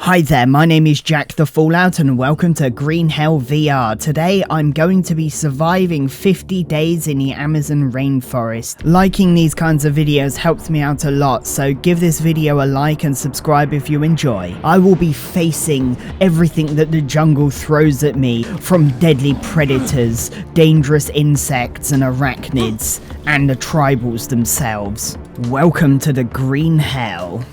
Hi there, my name is JackTheFallout and welcome to Green Hell VR. Today I'm going to be surviving 50 days in the Amazon rainforest. Liking these kinds of videos helps me out a lot, so give this video a like and subscribe if you enjoy. I will be facing everything that the jungle throws at me, from deadly predators, dangerous insects and arachnids, and the tribals themselves. Welcome to the Green Hell.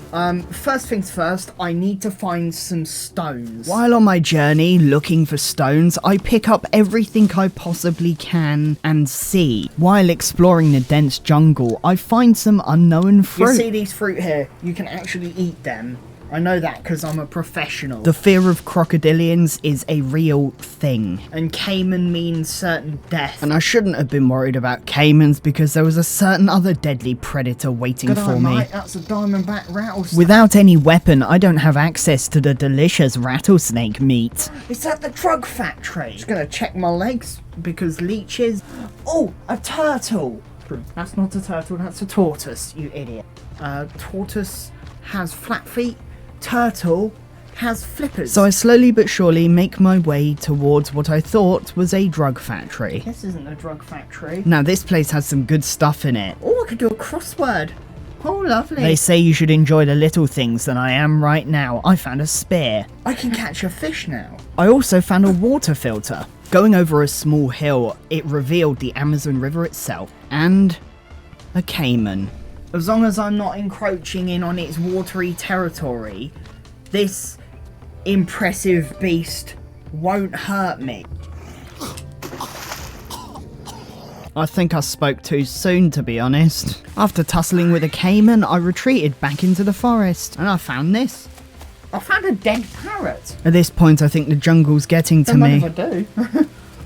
First things first, I need to find some stones. While on my journey looking for stones, I pick up everything I possibly can and see. While exploring the dense jungle, I find some unknown fruit. You see these fruit here? You can actually eat them. I know that because I'm a professional. The fear of crocodilians is a real thing. And caiman means certain death. And I shouldn't have been worried about caimans because there was a certain other deadly predator waiting for me. Mate, that's a diamondback rattlesnake. Without any weapon, I don't have access to the delicious rattlesnake meat. Is that the drug factory? Just gonna check my legs because leeches. Oh, a turtle. That's not a turtle, that's a tortoise, you idiot. Tortoise has flat feet. Turtle has flippers. So I slowly but surely make my way towards what I thought was a drug factory. This isn't a drug factory. Now this place has some good stuff in it. Oh, I could do a crossword. Oh, lovely. They say you should enjoy the little things, and I am right now. I found a spear. I can catch a fish now. I also found a water filter. Going over a small hill, it revealed the Amazon River itself, and a caiman. As long as I'm not encroaching in on its watery territory, this impressive beast won't hurt me. I think I spoke too soon, to be honest. After tussling with a caiman, I retreated back into the forest, and I found this. I found a dead parrot. At this point, I think the jungle's getting to me. If I do.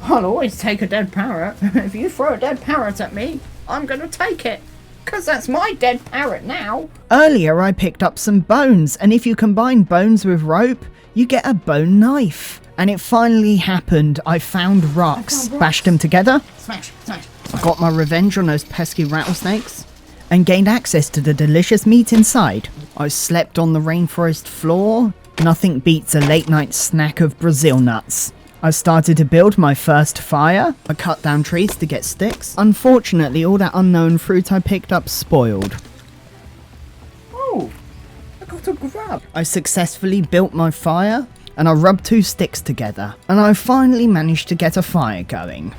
I'll always take a dead parrot. If you throw a dead parrot at me, I'm gonna take it. Because that's my dead parrot now. Earlier I picked up some bones, and if you combine bones with rope, you get a bone knife. And it finally happened. I found rocks. Bashed them together. Smash, smash, smash. I got my revenge on those pesky rattlesnakes and gained access to the delicious meat inside. I slept on the rainforest floor. Nothing beats a late night snack of Brazil nuts. I started to build my first fire. I cut down trees to get sticks. Unfortunately, all that unknown fruit I picked up spoiled. Oh, I got a grub. I successfully built my fire, and I rubbed 2 sticks together, and I finally managed to get a fire going.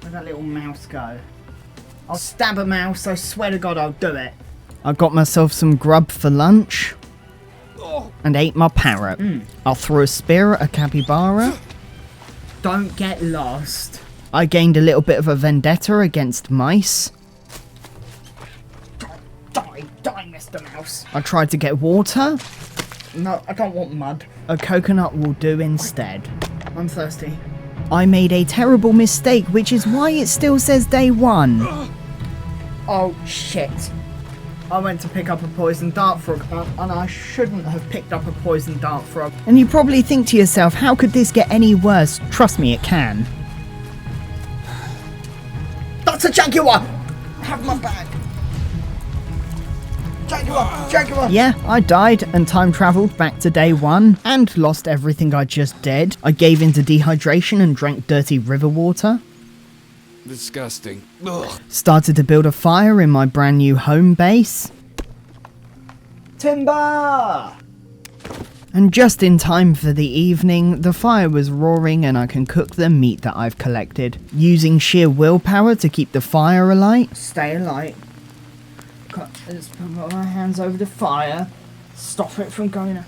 Where'd that little mouse go? I'll stab a mouse, I swear to God I'll do it. I got myself some grub for lunch, and ate my parrot. I'll throw a spear at a capybara. Don't get lost. I gained a little bit of a vendetta against mice. Die, Mr. Mouse. I tried to get water. No, I don't want mud. A coconut will do instead. I'm thirsty. I made a terrible mistake, which is why it still says day 1. Oh, shit. I went to pick up a poison dart frog, and I shouldn't have picked up a poison dart frog. And you probably think to yourself, how could this get any worse? Trust me, it can. That's a jaguar! Have my bag. Jaguar! Yeah, I died and time travelled back to day 1 and lost everything I just did. I gave in to dehydration and drank dirty river water. Disgusting. Ugh. Started to build a fire in my brand new home base. Timber! And just in time for the evening, the fire was roaring and I can cook the meat that I've collected. Using sheer willpower to keep the fire alight. Stay alight. Let's put my hands over the fire. Stop it from going out.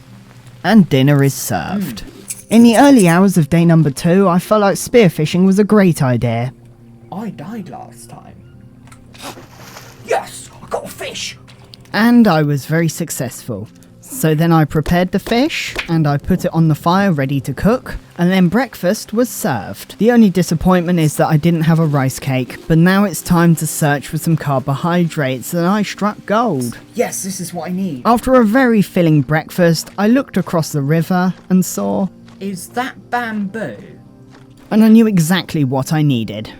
And dinner is served. In the early hours of day number 2, I felt like spearfishing was a great idea. I died last time. Yes! I got a fish! And I was very successful. So then I prepared the fish, and I put it on the fire ready to cook, and then breakfast was served. The only disappointment is that I didn't have a rice cake, but now it's time to search for some carbohydrates, and I struck gold. Yes, this is what I need. After a very filling breakfast, I looked across the river and saw... Is that bamboo? And I knew exactly what I needed.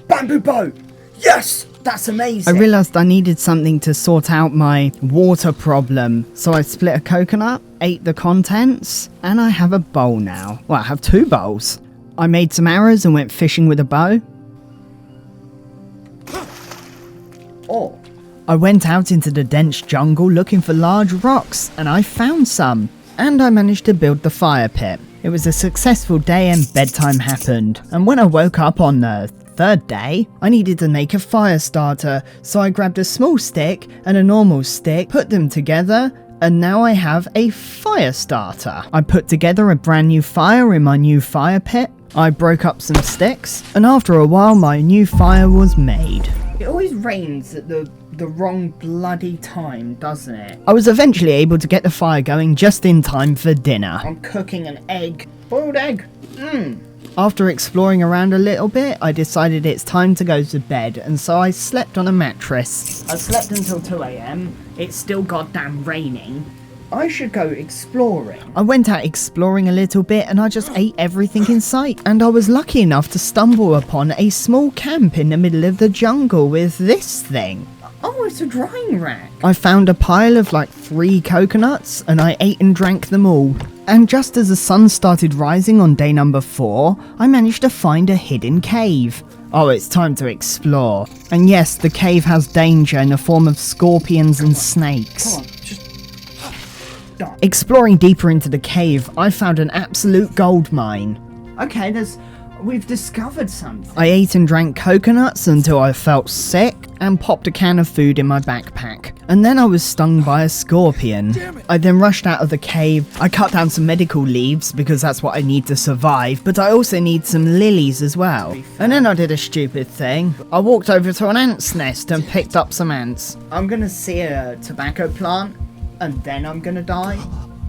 Bamboo boat! Yes! That's amazing. I realised I needed something to sort out my water problem, so I split a coconut, ate the contents, and I have a bowl now. Well, I have 2 bowls. I made some arrows and went fishing with a bow. Oh. I went out into the dense jungle looking for large rocks, and I found some. And I managed to build the fire pit. It was a successful day and bedtime happened. And when I woke up on the 3rd day, I needed to make a fire starter, so I grabbed a small stick and a normal stick, put them together, and now I have a fire starter. I put together a brand new fire in my new fire pit. I broke up some sticks, and after a while my new fire was made. It always rains at the wrong bloody time, doesn't it? I was eventually able to get the fire going just in time for dinner. I'm cooking an egg. Boiled egg. After exploring around a little bit, I decided it's time to go to bed, and so I slept on a mattress. I slept until 2 AM. It's still goddamn raining. I should go exploring. I went out exploring a little bit and I just ate everything in sight. And I was lucky enough to stumble upon a small camp in the middle of the jungle with this thing. Oh, it's a drying rack. I found a pile of like 3 coconuts and I ate and drank them all. And just as the sun started rising on day number 4, I managed to find a hidden cave. Oh, it's time to explore. And yes, the cave has danger in the form of scorpions and snakes. Come on, just... Exploring deeper into the cave, I found an absolute gold mine. Okay, we've discovered something. I ate and drank coconuts until I felt sick and popped a can of food in my backpack. And then I was stung by a scorpion. I then rushed out of the cave. I cut down some medical leaves because that's what I need to survive, but I also need some lilies as well. And then I did a stupid thing. I walked over to an ant's nest and picked up some ants. I'm gonna see a tobacco plant and then I'm gonna die.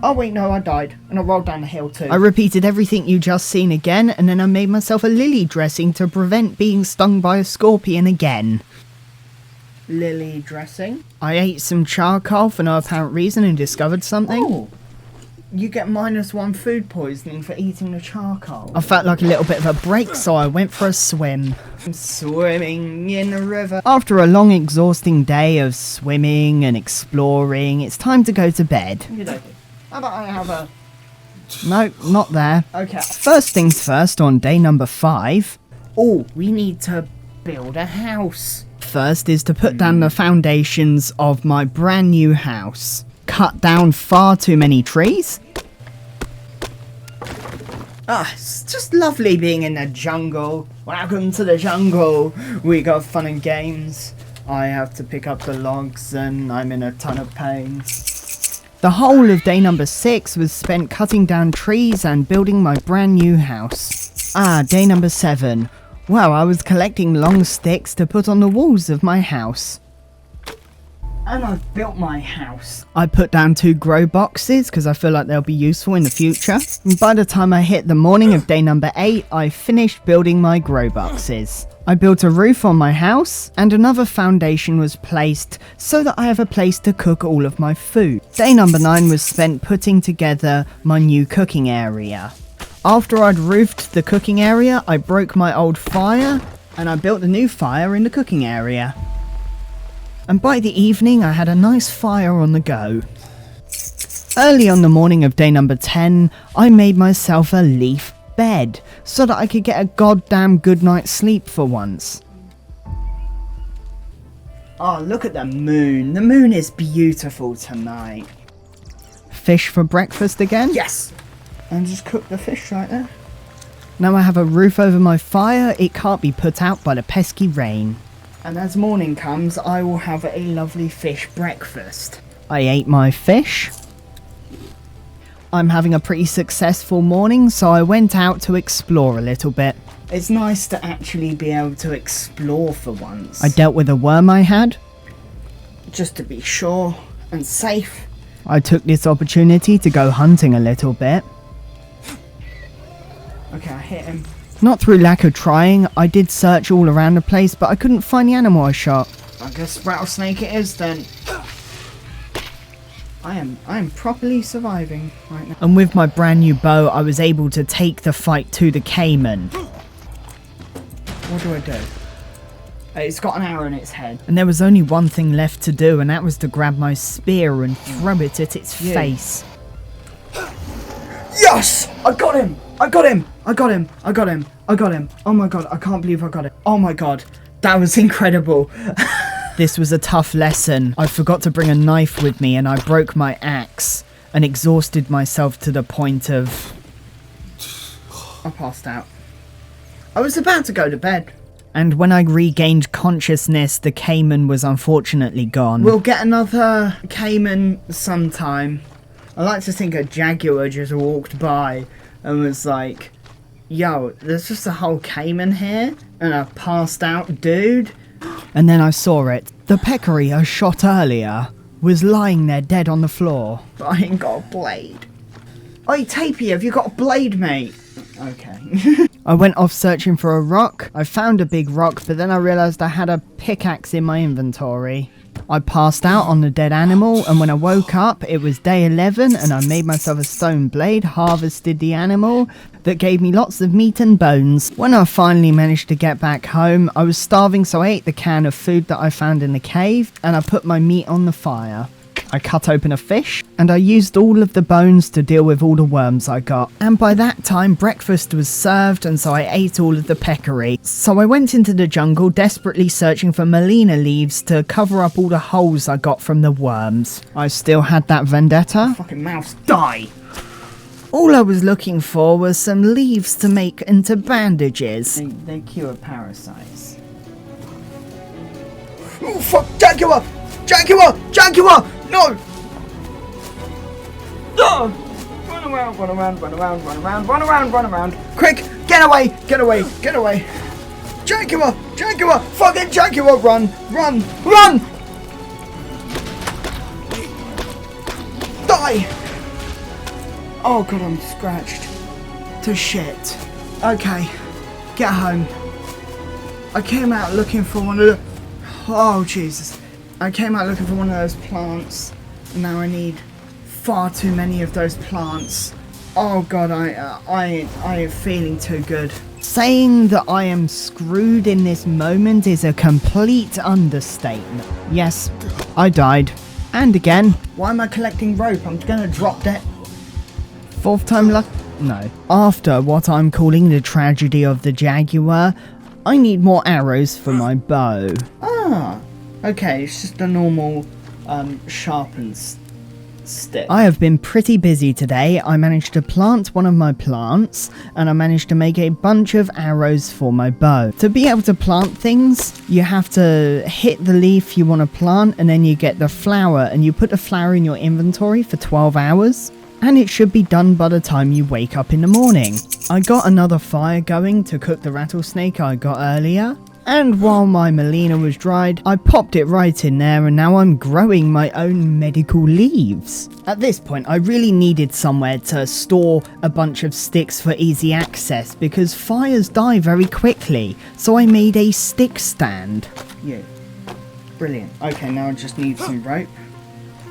Oh wait, no, I died, and I rolled down the hill too. I repeated everything you just seen again, and then I made myself a lily dressing to prevent being stung by a scorpion again. Lily dressing? I ate some charcoal for no apparent reason and discovered something. Oh. You get -1 food poisoning for eating the charcoal. I felt like a little bit of a break, so I went for a swim. I'm swimming in the river. After a long, exhausting day of swimming and exploring, it's time to go to bed. How about I have a... No, not there. Okay. First things first, on day number 5. Oh, we need to build a house. First is to put down the foundations of my brand new house. Cut down far too many trees. It's just lovely being in the jungle. Welcome to the jungle. We got fun and games. I have to pick up the logs and I'm in a ton of pain. The whole of day number 6 was spent cutting down trees and building my brand new house. Day number 7. Well, I was collecting long sticks to put on the walls of my house. And I've built my house. I put down 2 grow boxes because I feel like they'll be useful in the future. And by the time I hit the morning of day number 8, I finished building my grow boxes. I built a roof on my house and another foundation was placed so that I have a place to cook all of my food. Day number 9 was spent putting together my new cooking area. After I'd roofed the cooking area, I broke my old fire and I built a new fire in the cooking area. And by the evening I had a nice fire on the go. Early on the morning of day number 10, I made myself a leaf bed so that I could get a goddamn good night's sleep for once. Oh, look at the moon. The moon is beautiful tonight. Fish for breakfast again? Yes! And just cook the fish right there. Now I have a roof over my fire. It can't be put out by the pesky rain. And as morning comes, I will have a lovely fish breakfast. I ate my fish. I'm having a pretty successful morning, so I went out to explore a little bit. It's nice to actually be able to explore for once. I dealt with a worm I had. Just to be sure and safe. I took this opportunity to go hunting a little bit. Okay, I hit him. Not through lack of trying, I did search all around the place, but I couldn't find the animal I shot. I guess rattlesnake it is then. I am properly surviving right now. And with my brand new bow, I was able to take the fight to the caiman. What do I do? It's got an arrow in its head. And there was only one thing left to do, and that was to grab my spear and throw it at its face. Yes! I got him! I got him! I got him! I got him! I got him! Oh my god, I can't believe I got it. Oh my god, that was incredible. This was a tough lesson. I forgot to bring a knife with me and I broke my axe and exhausted myself to the point of... I passed out. I was about to go to bed. And when I regained consciousness, the caiman was unfortunately gone. We'll get another caiman sometime. I like to think a jaguar just walked by and was like, yo, there's just a whole caiman here and a passed out dude. And then I saw it. The peccary I shot earlier was lying there dead on the floor. But I ain't got a blade. Oi, Tapey, have you got a blade, mate? Okay. I went off searching for a rock. I found a big rock, but then I realised I had a pickaxe in my inventory. I passed out on the dead animal, and when I woke up, it was day 11, and I made myself a stone blade, harvested the animal, that gave me lots of meat and bones. When I finally managed to get back home, I was starving, so I ate the can of food that I found in the cave, and I put my meat on the fire. I cut open a fish, and I used all of the bones to deal with all the worms I got. And by that time, breakfast was served, and so I ate all of the peccary. So I went into the jungle, desperately searching for Melina leaves to cover up all the holes I got from the worms. I still had that vendetta. Fucking mouse, die! All I was looking for was some leaves to make into bandages. They cure parasites. Oh fuck, Jaguar! Jaguar! Jaguar! No! Oh! Run around, run around, run around, run around, run around, run around. Quick! Get away! Get away! Get away! Jaguar! Jaguar! Fucking Jaguar! Run! Run! Run! Die! Oh god, I'm scratched to shit. Okay, get home. I came out looking for one of the... Oh Jesus. I came out looking for one of those plants. Now I need far too many of those plants. Oh god, I am feeling too good. Saying that I am screwed in this moment is a complete understatement. Yes, I died. And again. Why am I collecting rope? I'm gonna drop that. Fourth time luck? No. After what I'm calling the tragedy of the jaguar, I need more arrows for my bow. Ah, okay, it's just a normal sharpened stick. I have been pretty busy today. I managed to plant one of my plants, and I managed to make a bunch of arrows for my bow. To be able to plant things, you have to hit the leaf you want to plant, and then you get the flower, and you put the flower in your inventory for 12 hours. And it should be done by the time you wake up in the morning. I got another fire going to cook the rattlesnake I got earlier. And while my Melina was dried, I popped it right in there, and now I'm growing my own medical leaves. At this point, I really needed somewhere to store a bunch of sticks for easy access because fires die very quickly. So I made a stick stand. Yeah, brilliant. Okay, now I just need some rope.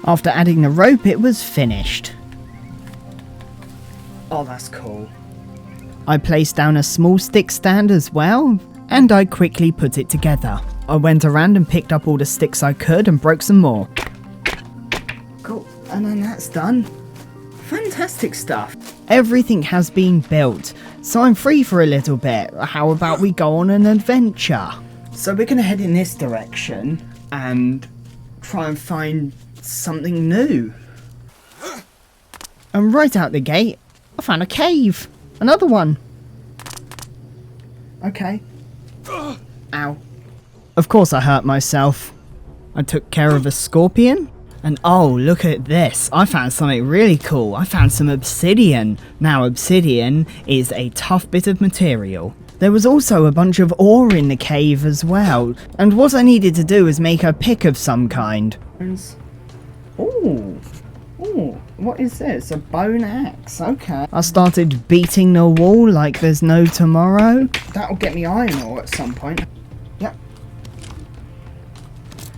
After adding the rope, it was finished. Oh, that's cool. I placed down a small stick stand as well, and I quickly put it together. I went around and picked up all the sticks I could and broke some more. Cool, and then that's done. Fantastic stuff. Everything has been built, so I'm free for a little bit. How about we go on an adventure? So we're gonna head in this direction and try and find something new. And right out the gate, I found a cave. Another one. Okay. Ow. Of course I hurt myself. I took care of a scorpion. And oh, look at this. I found something really cool. I found some obsidian. Now, obsidian is a tough bit of material. There was also a bunch of ore in the cave as well. And what I needed to do was make a pick of some kind. Ooh. Ooh, what is this? A bone axe, okay. I started beating the wall like there's no tomorrow. That'll get me iron ore at some point. Yep.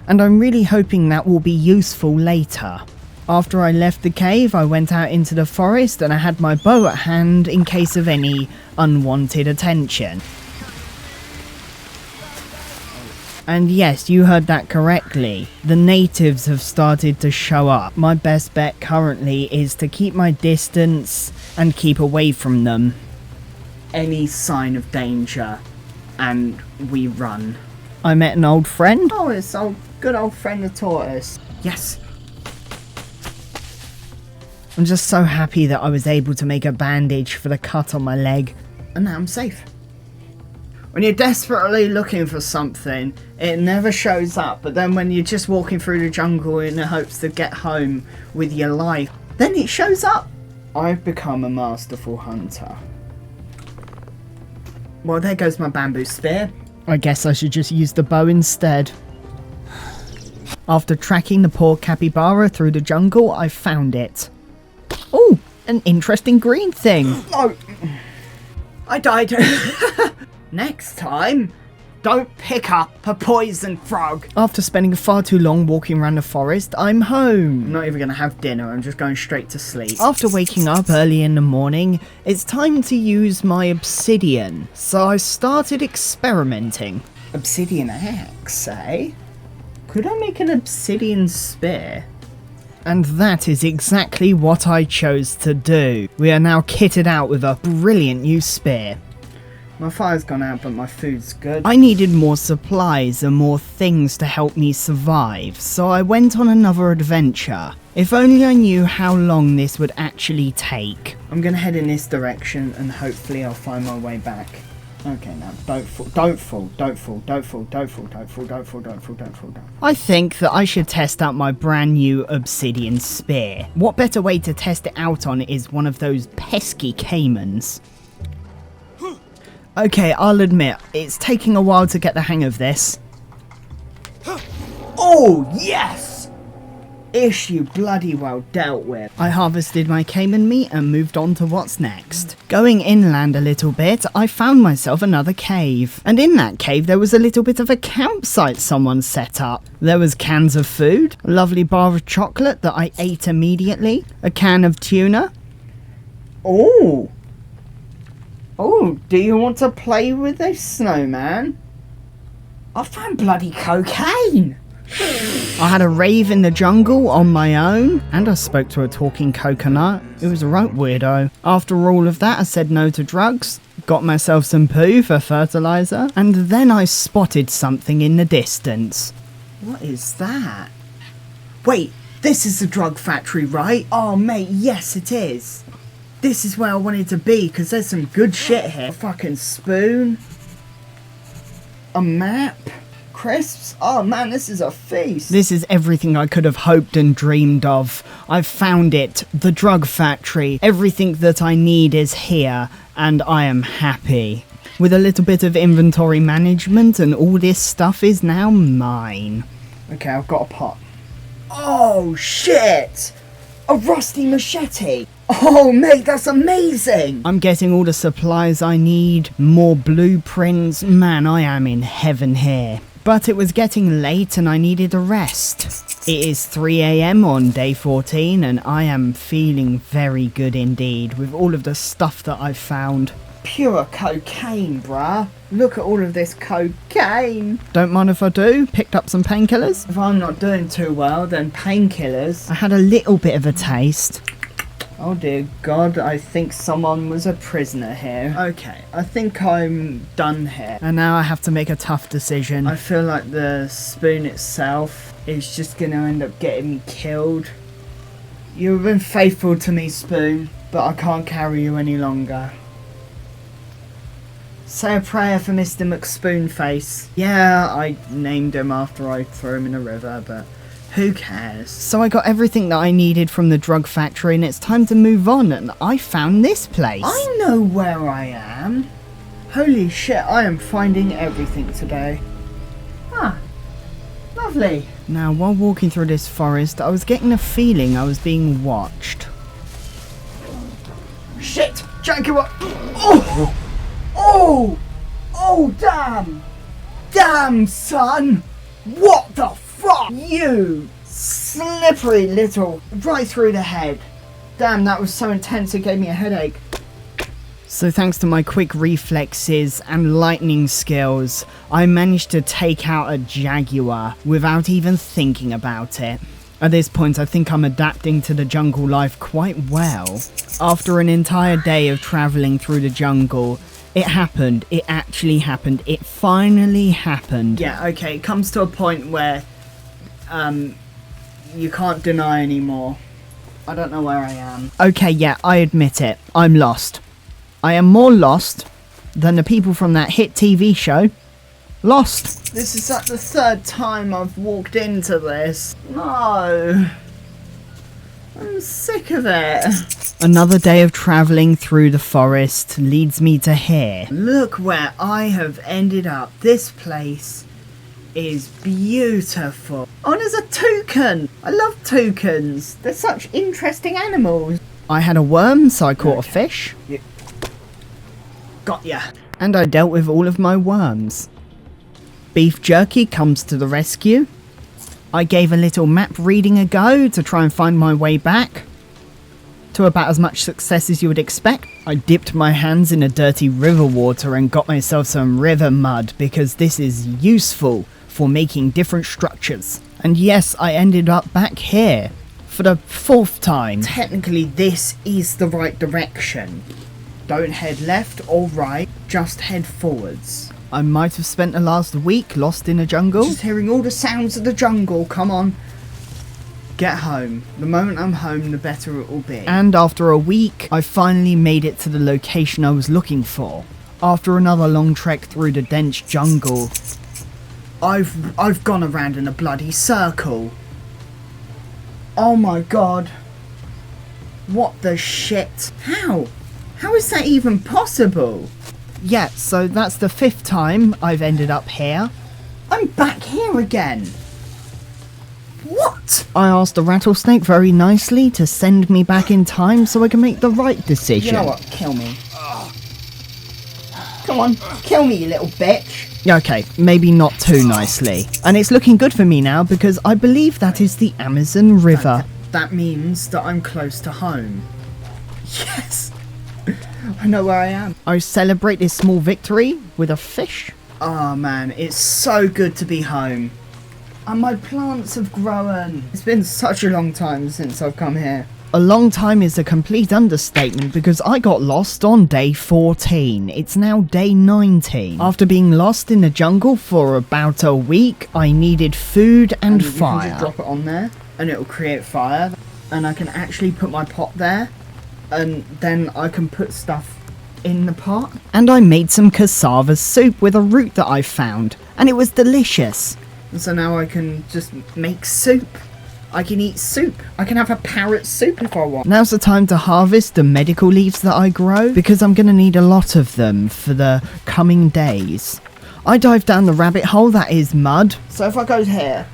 And I'm really hoping that will be useful later. After I left the cave, I went out into the forest and I had my bow at hand in case of any unwanted attention. And yes, you heard that correctly. The natives have started to show up. My best bet currently is to keep my distance and keep away from them. Any sign of danger, and we run. I met an old friend. Oh, it's good old friend the tortoise. Yes. I'm just so happy that I was able to make a bandage for the cut on my leg. And now I'm safe. When you're desperately looking for something, it never shows up. But then when you're just walking through the jungle in the hopes to get home with your life, then it shows up. I've become a masterful hunter. Well, there goes my bamboo spear. I guess I should just use the bow instead. After tracking the poor capybara through the jungle, I found it. Oh, an interesting green thing. Oh, I died. Next time, don't pick up a poison frog. After spending far too long walking around the forest, I'm home. I'm not even going to have dinner, I'm just going straight to sleep. After waking up early in the morning, it's time to use my obsidian. So I started experimenting. Obsidian axe, eh? Could I make an obsidian spear? And that is exactly what I chose to do. We are now kitted out with a brilliant new spear. My fire's gone out, but my food's good. I needed more supplies and more things to help me survive, so I went on another adventure. If only I knew how long this would actually take. I'm gonna head in this direction and hopefully I'll find my way back. Okay, now, don't fall. I think that I should test out my brand new obsidian spear. What better way to test it out on is one of those pesky caimans. Okay, I'll admit, it's taking a while to get the hang of this. Oh, yes! Issue bloody well dealt with. I harvested my caiman meat and moved on to what's next. Going inland a little bit, I found myself another cave. And in that cave there was a little bit of a campsite someone set up. There was cans of food, a lovely bar of chocolate that I ate immediately, a can of tuna. Oh! Oh, do you want to play with this snowman? I found bloody cocaine! I had a rave in the jungle on my own, and I spoke to a talking coconut. It was a right weirdo. After all of that, I said no to drugs, got myself some poo for fertilizer, and then I spotted something in the distance. What is that? Wait, this is the drug factory, right? Oh mate, yes it is. This is where I wanted to be, because there's some good shit here. A fucking spoon. A map. Crisps? Oh man, this is a feast. This is everything I could have hoped and dreamed of. I've found it. The drug factory. Everything that I need is here, and I am happy. With a little bit of inventory management, and all this stuff is now mine. Okay, I've got a pot. Oh shit! A rusty machete! Oh mate, that's amazing! I'm getting all the supplies I need, more blueprints. Man, I am in heaven here. But it was getting late and I needed a rest. It is 3 AM on day 14 and I am feeling very good indeed with all of the stuff that I've found. Pure cocaine, bruh. Look at all of this cocaine. Don't mind if I do. Picked up some painkillers. If I'm not doing too well, then painkillers. I had a little bit of a taste. Oh dear God, I think someone was a prisoner here. Okay, I think I'm done here. And now I have to make a tough decision. I feel like the spoon itself is just gonna end up getting me killed. You've been faithful to me, Spoon, but I can't carry you any longer. Say a prayer for Mr. McSpoonface. Yeah, I named him after I threw him in a river, but who cares? So I got everything that I needed from the drug factory and it's time to move on, and I found this place. I know where I am. Holy shit, I am finding everything today. Ah, lovely. Now, while walking through this forest, I was getting a feeling I was being watched. Shit! Jaguar! Oh! Oh! Oh, damn! Damn, son! What the fuck? You slippery little... Right through the head. Damn, that was so intense it gave me a headache. So thanks to my quick reflexes and lightning skills, I managed to take out a jaguar without even thinking about it. At this point, I think I'm adapting to the jungle life quite well. After an entire day of travelling through the jungle, it happened. It actually happened. It finally happened. Yeah, okay, it comes to a point where you can't deny anymore. I don't know where I am. Okay, yeah, I admit it. I'm lost. I am more lost than the people from that hit TV show. Lost. This is like the third time I've walked into this. No. I'm sick of it. Another day of travelling through the forest leads me to here. Look where I have ended up. This place is beautiful. Oh, there's a toucan. I love toucans. They're such interesting animals. I had a worm, so I caught a fish. Yeah. Got ya. And I dealt with all of my worms. Beef jerky comes to the rescue. I gave a little map reading a go to try and find my way back. To about as much success as you would expect. I dipped my hands in a dirty river water and got myself some river mud because this is useful for making different structures. And yes, I ended up back here for the 4th time. Technically, this is the right direction. Don't head left or right, just head forwards. I might have spent the last week lost in a jungle. Just hearing all the sounds of the jungle, come on. Get home. The moment I'm home, the better it will be. And after a week, I finally made it to the location I was looking for. After another long trek through the dense jungle, I've gone around in a bloody circle. Oh my god. What the shit? How? How is that even possible? Yeah, so that's the 5th time I've ended up here. I'm back here again. What? I asked the rattlesnake very nicely to send me back in time so I can make the right decision. You know what? Kill me. Come on, kill me, you little bitch. Okay, maybe not too nicely. And it's looking good for me now because I believe that is the Amazon River. That means that I'm close to home. Yes! I know where I am. I celebrate this small victory with a fish. Oh man, it's so good to be home. And my plants have grown. It's been such a long time since I've come here. A long time is a complete understatement because I got lost on day 14. It's now day 19. After being lost in the jungle for about a week, I needed food and fire. You can just drop it on there and it'll create fire. And I can actually put my pot there. And then I can put stuff in the pot. And I made some cassava soup with a root that I found. And it was delicious. And so now I can just make soup. I can eat soup. I can have a parrot soup if I want. Now's the time to harvest the medical leaves that I grow. Because I'm going to need a lot of them for the coming days. I dive down the rabbit hole that is mud. So if I go here,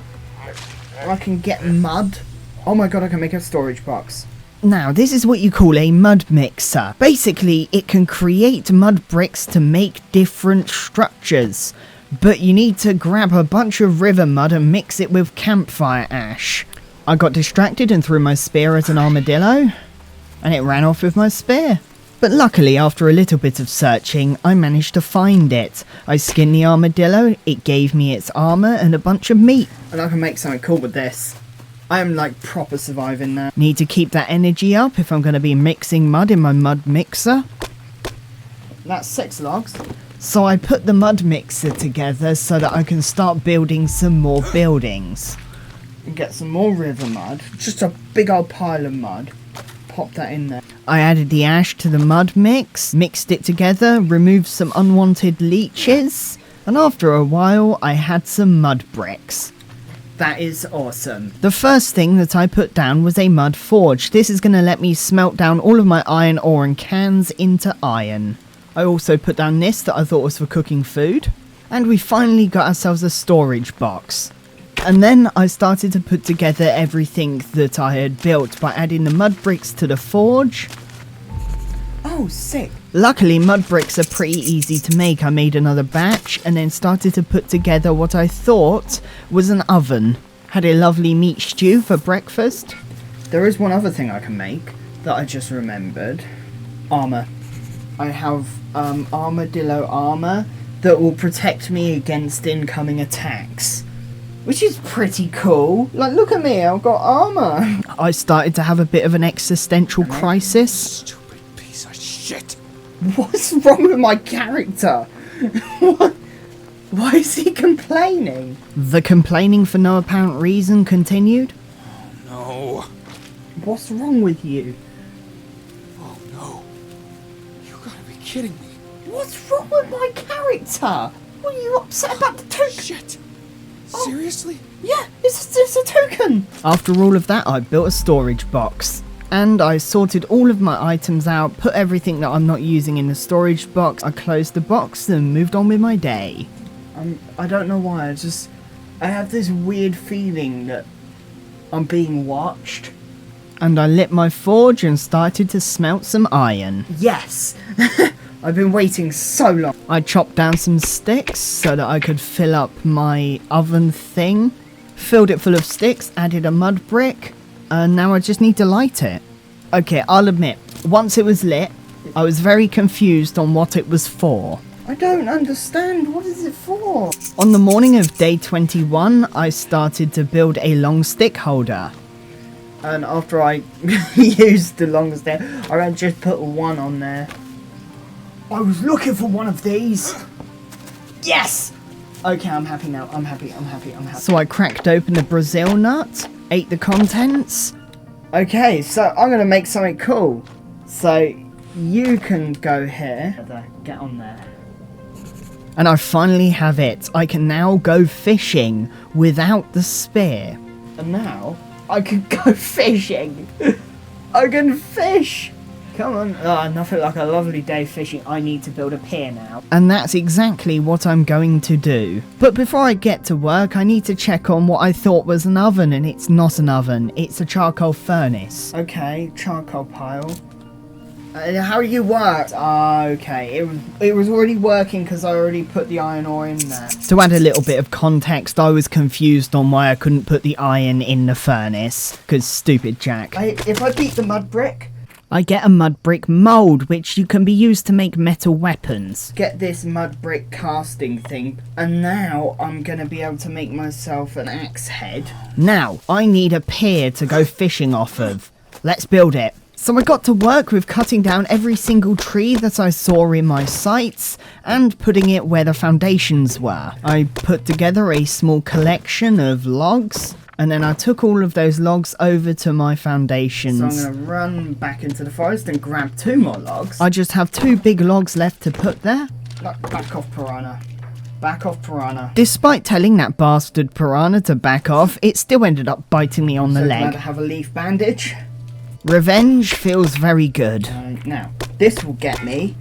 I can get mud. Oh my god, I can make a storage box. Now, this is what you call a mud mixer. Basically, it can create mud bricks to make different structures. But you need to grab a bunch of river mud and mix it with campfire ash. I got distracted and threw my spear at an armadillo. And it ran off with my spear. But luckily, after a little bit of searching, I managed to find it. I skinned the armadillo, it gave me its armour and a bunch of meat. And I can make something cool with this. I am like proper surviving now. Need to keep that energy up if I'm going to be mixing mud in my mud mixer. That's 6 logs. So I put the mud mixer together so that I can start building some more buildings. And get some more river mud. Just a big old pile of mud. Pop that in there. I added the ash to the mud mix, mixed it together, removed some unwanted leeches, and after a while I had some mud bricks. That is awesome. The first thing that I put down was a mud forge. This is going to let me smelt down all of my iron ore and cans into iron. I also put down this that I thought was for cooking food. And we finally got ourselves a storage box. And then I started to put together everything that I had built by adding the mud bricks to the forge. Oh, sick. Luckily, mud bricks are pretty easy to make. I made another batch and then started to put together what I thought was an oven. Had a lovely meat stew for breakfast. There is one other thing I can make that I just remembered. Armour. I have armadillo armor that will protect me against incoming attacks. Which is pretty cool. Like, look at me, I've got armor. I started to have a bit of an existential crisis. Stupid piece of shit. What's wrong with my character? What? Why is he complaining? The complaining for no apparent reason continued. No. What's wrong with you? Oh no. You gotta be kidding me. What's wrong with my character? What are you upset about the token? Shit. Seriously? Yeah, it's a token. After all of that, I built a storage box. And I sorted all of my items out, put everything that I'm not using in the storage box. I closed the box and moved on with my day. I don't know why, I have this weird feeling that I'm being watched. And I lit my forge and started to smelt some iron. Yes! I've been waiting so long. I chopped down some sticks so that I could fill up my oven thing. Filled it full of sticks, added a mud brick, and now I just need to light it. Okay, I'll admit, once it was lit, I was very confused on what it was for. I don't understand, what is it for? On the morning of day 21, I started to build a long stick holder. And after I used the long stick, I just put one on there. I was looking for one of these. Yes! Okay, I'm happy now. I'm happy. So I cracked open the Brazil nut, ate the contents. Okay, so I'm gonna make something cool. So you can go here. Get on there. And I finally have it. I can now go fishing without the spear. And now I can go fishing. I can fish. Come on. Nothing like a lovely day fishing. I need to build a pier now. And that's exactly what I'm going to do. But before I get to work, I need to check on what I thought was an oven, and it's not an oven. It's a charcoal furnace. Okay, charcoal pile. How do you work? Okay, it was already working because I already put the iron ore in there. To add a little bit of context, I was confused on why I couldn't put the iron in the furnace. Because stupid Jack. If I beat the mud brick, I get a mud brick mould, which you can be used to make metal weapons. Get this mud brick casting thing, and now I'm going to be able to make myself an axe head. Now, I need a pier to go fishing off of. Let's build it. So I got to work with cutting down every single tree that I saw in my sights and putting it where the foundations were. I put together a small collection of logs, and then I took all of those logs over to my foundations. So I'm going to run back into the forest and grab 2 more logs. I just have 2 big logs left to put there. Back off, piranha. Back off, piranha. Despite telling that bastard piranha to back off, it still ended up biting me on the leg. Glad to have a leaf bandage. Revenge feels very good. Now, this will get me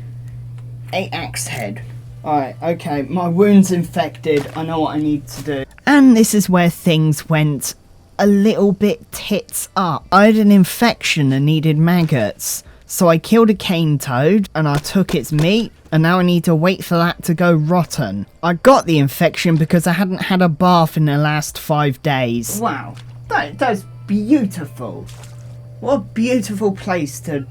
a axe head. Alright, okay, my wound's infected. I know what I need to do. And this is where things went a little bit tits up. I had an infection and needed maggots. So I killed a cane toad and I took its meat, and now I need to wait for that to go rotten. I got the infection because I hadn't had a bath in the last 5 days. Wow, that's beautiful. What a beautiful place to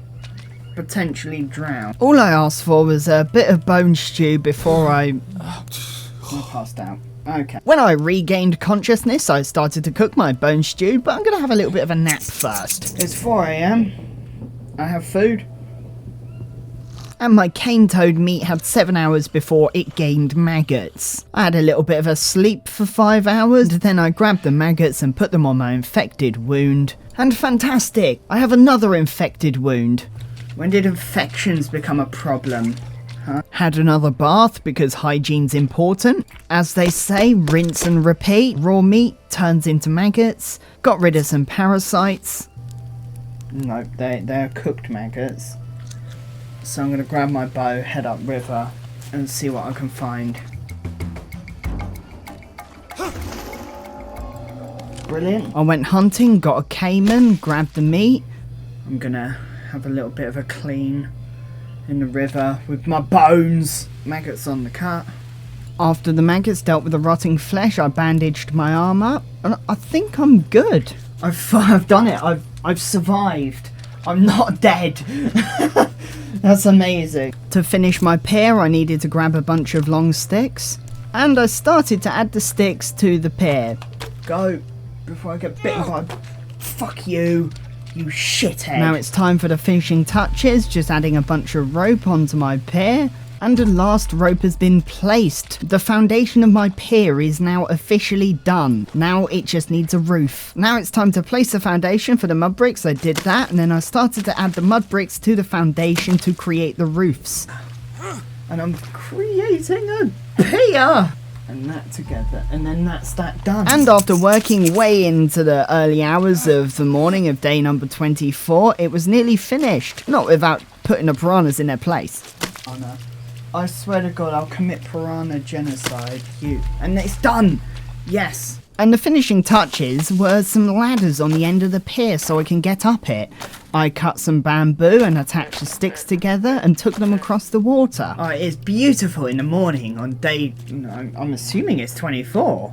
potentially drown. All I asked for was a bit of bone stew before I passed out. Okay. When I regained consciousness, I started to cook my bone stew, but I'm going to have a little bit of a nap first. It's 4 AM. I have food. And my cane toad meat had 7 hours before it gained maggots. I had a little bit of a sleep for 5 hours, then I grabbed the maggots and put them on my infected wound. And fantastic! I have another infected wound. When did infections become a problem? Huh? Had another bath because hygiene's important. As they say, rinse and repeat. Raw meat turns into maggots. Got rid of some parasites. No, they're cooked maggots. So I'm going to grab my bow, head up river, and see what I can find. Brilliant. I went hunting, got a caiman, grabbed the meat. I'm going to have a little bit of a clean in the river with my bones. Maggots on the cut. After the maggots dealt with the rotting flesh, I bandaged my arm up, and I think I'm good. I've done it. I've survived. I'm not dead. That's amazing. To finish my pier, I needed to grab a bunch of long sticks. And I started to add the sticks to the pier. Go, before I get bitten by... Fuck you, you shithead. Now it's time for the finishing touches, just adding a bunch of rope onto my pier. And the last rope has been placed. The foundation of my pier is now officially done. Now it just needs a roof. Now it's time to place the foundation for the mud bricks. I did that, and then I started to add the mud bricks to the foundation to create the roofs. And I'm creating a pier! And that together, and then that's that done. And after working way into the early hours of the morning of day number 24, it was nearly finished. Not without putting the piranhas in their place. Oh no. I swear to God, I'll commit piranha genocide. And it's done! Yes! And the finishing touches were some ladders on the end of the pier so I can get up it. I cut some bamboo and attached the sticks together and took them across the water. Oh, it's beautiful in the morning on day... I'm assuming it's 24.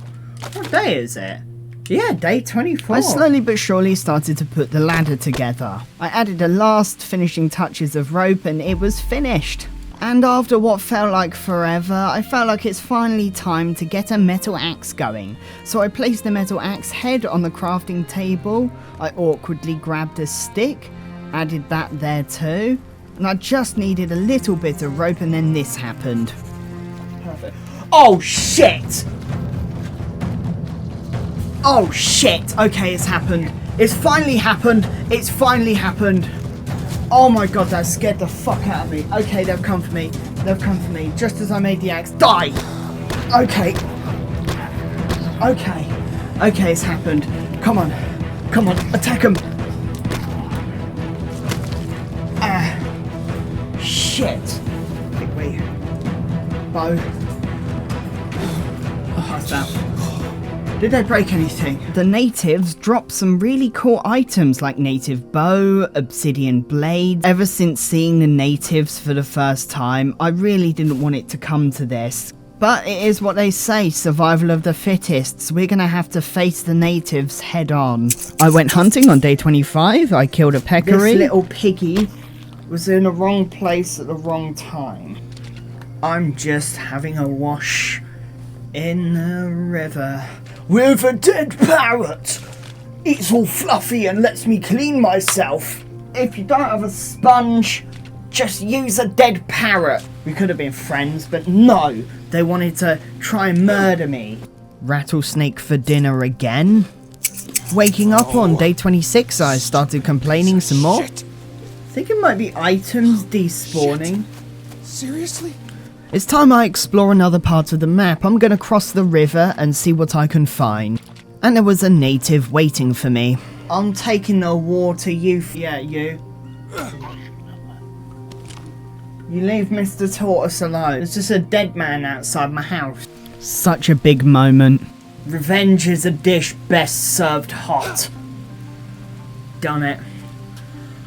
What day is it? Yeah, day 24. I slowly but surely started to put the ladder together. I added the last finishing touches of rope and it was finished. And after what felt like forever, I felt like it's finally time to get a metal axe going. So I placed the metal axe head on the crafting table. I awkwardly grabbed a stick, added that there too. And I just needed a little bit of rope and then this happened. Perfect. Oh shit! Oh shit! Okay, it's happened. It's finally happened. It's finally happened. Oh my God, that scared the fuck out of me. Okay, they've come for me. They've come for me. Just as I made the axe. Die! Okay. Okay. Okay, it's happened. Come on. Come on. Attack them. Ah. Shit. Wait. Bow. Oh, that's that. Did they break anything? The natives dropped some really cool items like native bow, obsidian blades. Ever since seeing the natives for the first time, I really didn't want it to come to this. But it is what they say, survival of the fittest. We're gonna have to face the natives head on. I went hunting on day 25, I killed a peccary. This little piggy was in the wrong place at the wrong time. I'm just having a wash in the river. With a dead parrot! It's all fluffy and lets me clean myself. If you don't have a sponge, just use a dead parrot. We could have been friends, but no, they wanted to try and murder me. Rattlesnake for dinner again? Waking up on day 26, I started complaining some more. I think it might be items despawning. Seriously? It's time I explore another part of the map. I'm gonna cross the river and see what I can find. And there was a native waiting for me. I'm taking the water, you. Yeah, you. You leave Mr. Tortoise alone. There's just a dead man outside my house. Such a big moment. Revenge is a dish best served hot. Done it.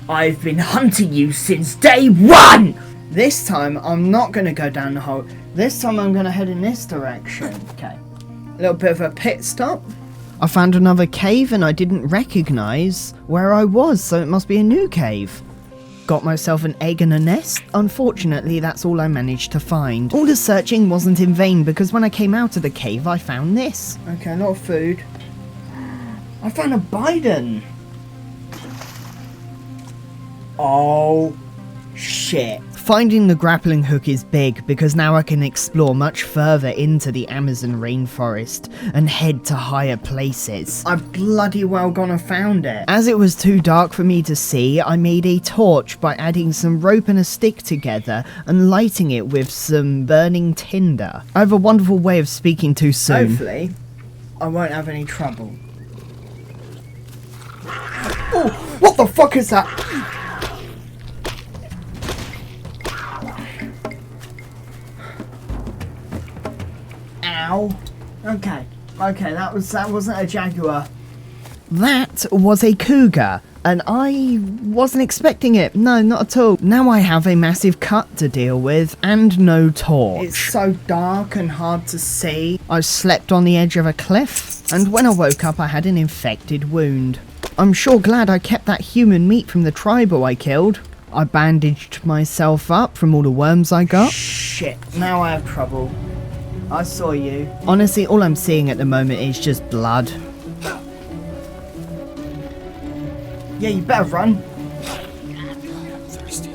I've been hunting you since day one! This time, I'm not going to go down the hole. This time, I'm going to head in this direction. Okay. A little bit of a pit stop. I found another cave and I didn't recognise where I was, so it must be a new cave. Got myself an egg and a nest. Unfortunately, that's all I managed to find. All the searching wasn't in vain because when I came out of the cave, I found this. Okay, a lot of food. I found a Biden. Oh, shit. Finding the grappling hook is big because now I can explore much further into the Amazon rainforest and head to higher places. I've bloody well gone and found it. As it was too dark for me to see, I made a torch by adding some rope and a stick together and lighting it with some burning tinder. I have a wonderful way of speaking too soon. Hopefully, I won't have any trouble. Oh, what the fuck is that? Okay, that wasn't a jaguar. That was a cougar, and I wasn't expecting it. No, not at all. Now I have a massive cut to deal with, and no torch. It's so dark and hard to see. I slept on the edge of a cliff, and when I woke up I had an infected wound. I'm sure glad I kept that human meat from the tribal I killed. I bandaged myself up from all the worms I got. Shit, now I have trouble. I saw you. Honestly, all I'm seeing at the moment is just blood. Yeah, you better run. I'm thirsty.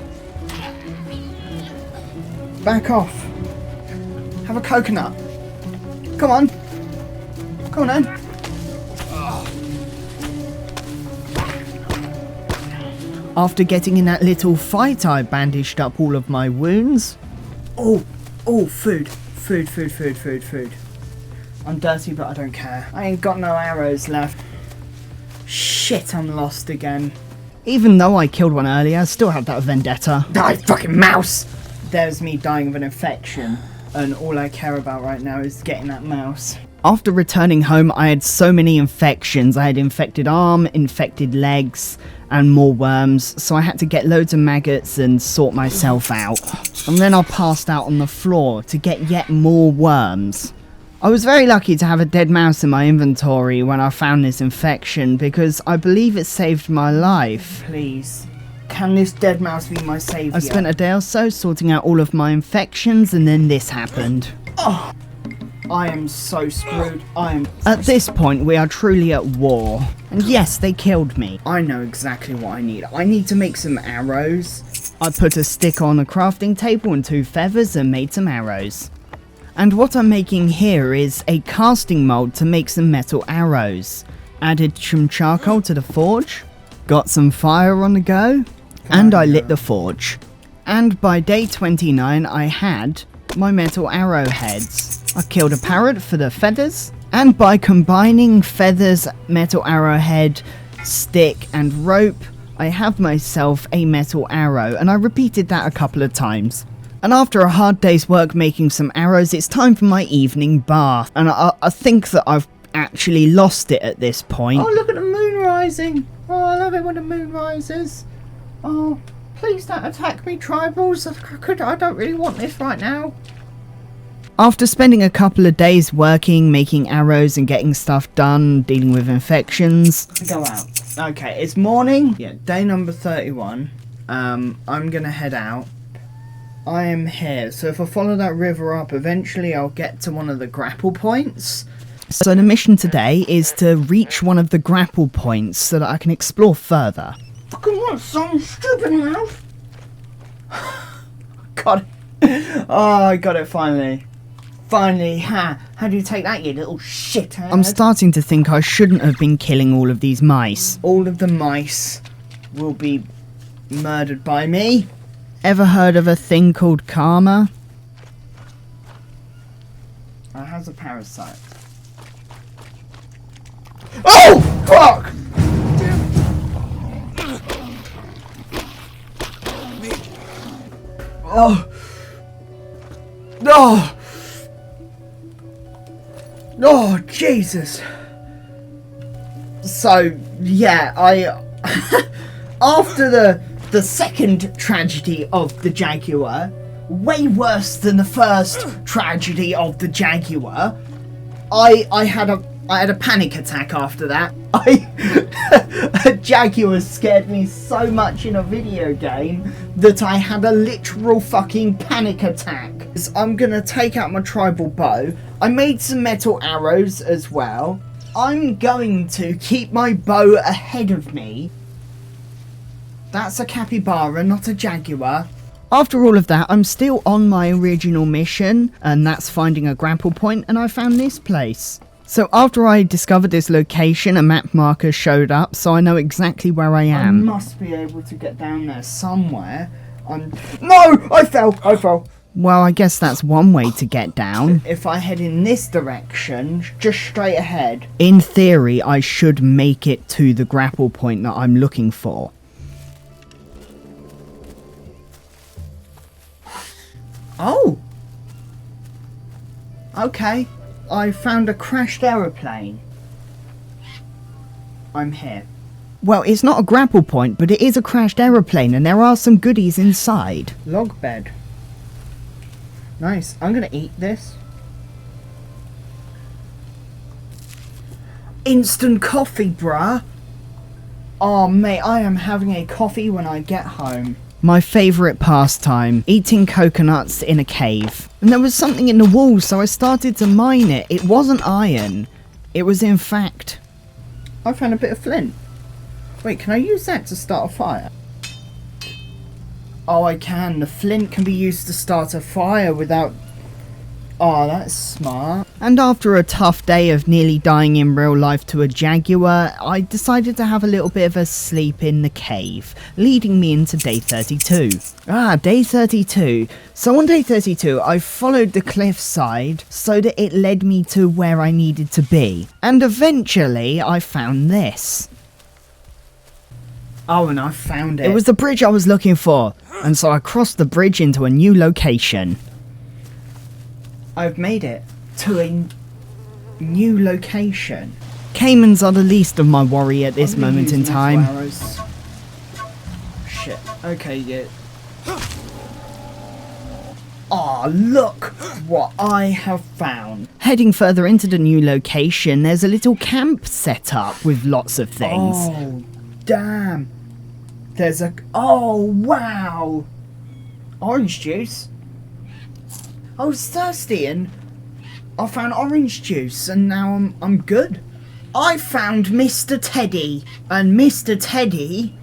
Back off. Have a coconut. Come on. Come on then. After getting in that little fight, I bandaged up all of my wounds. Oh, food. Food. I'm dirty, but I don't care. I ain't got no arrows left. Shit, I'm lost again. Even though I killed one earlier, I still have that vendetta. Die, fucking mouse! There's me dying of an infection, and all I care about right now is getting that mouse. After returning home, I had so many infections. I had infected arm, infected legs, and more worms, so I had to get loads of maggots and sort myself out. And then I passed out on the floor to get yet more worms. I was very lucky to have a dead mouse in my inventory when I found this infection, because I believe it saved my life. Please, can this dead mouse be my saviour? I spent a day or so sorting out all of my infections, and then this happened. Oh, I am so screwed. At this point, we are truly at war. And yes, they killed me. I know exactly what I need. I need to make some arrows. I put a stick on a crafting table and 2 feathers and made some arrows. And what I'm making here is a casting mold to make some metal arrows. Added some charcoal to the forge. Got some fire on the go. And I lit the forge. And by day 29, I had my metal arrowheads. I killed a parrot for the feathers, and by combining feathers, metal arrowhead, stick and rope, I have myself a metal arrow, and I repeated that a couple of times. And after a hard day's work making some arrows, it's time for my evening bath, and I think that I've actually lost it at this point. Oh, look at the moon rising! Oh, I love it when the moon rises. Oh, please don't attack me, tribals. I don't really want this right now. After spending a couple of days working, making arrows and getting stuff done, dealing with infections, go out. Okay, it's morning. Yeah, day number 31. I'm gonna head out. I am here, so if I follow that river up, eventually I'll get to one of the grapple points. So the mission today is to reach one of the grapple points so that I can explore further. Fucking want some stupid mouth? Got it. Oh, I got it finally. Finally, how do you take that, you little shithead? I'm starting to think I shouldn't have been killing all of these mice. All of the mice will be murdered by me. Ever heard of a thing called karma? How's a parasite? Oh, fuck! Oh. No. Oh, Jesus. So, yeah, after the second tragedy of the Jaguar, way worse than the first tragedy of the Jaguar, I had a panic attack after that. A Jaguar scared me so much in a video game that I had a literal fucking panic attack. I'm gonna take out my tribal bow. I made some metal arrows as well. I'm going to keep my bow ahead of me. That's a capybara, not a jaguar. After all of that, I'm still on my original mission, and that's finding a grapple point, and I found this place. So after I discovered this location, a map marker showed up, so I know exactly where I am. I must be able to get down there somewhere. No! I fell! Well, I guess that's one way to get down. If I head in this direction, just straight ahead. In theory, I should make it to the grapple point that I'm looking for. Oh! Okay. I found a crashed aeroplane. I'm here. Well, it's not a grapple point, but it is a crashed aeroplane, and there are some goodies inside. Log bed. Nice. I'm gonna eat this. Instant coffee, bruh. Oh, mate, I am having a coffee when I get home. My favourite pastime, eating coconuts in a cave. And there was something in the wall, so I started to mine it. It wasn't iron. It was in fact... I found a bit of flint. Wait, can I use that to start a fire? Oh, I can. The flint can be used to start a fire without... Oh, that's smart. And after a tough day of nearly dying in real life to a jaguar, I decided to have a little bit of a sleep in the cave, leading me into day 32. Day 32. So on day 32, I followed the cliffside so that it led me to where I needed to be. And eventually, I found this. Oh, and I found it. It was the bridge I was looking for. And so I crossed the bridge into a new location. I've made it to a new location. Caimans are the least of my worry at this moment in time. Shit. Okay, yeah. Oh, look what I have found. Heading further into the new location, there's a little camp set up with lots of things. Oh, damn. There's a... Oh, wow. Orange juice. I was thirsty and I found orange juice and now I'm good. I found Mr. Teddy, and Mr. Teddy,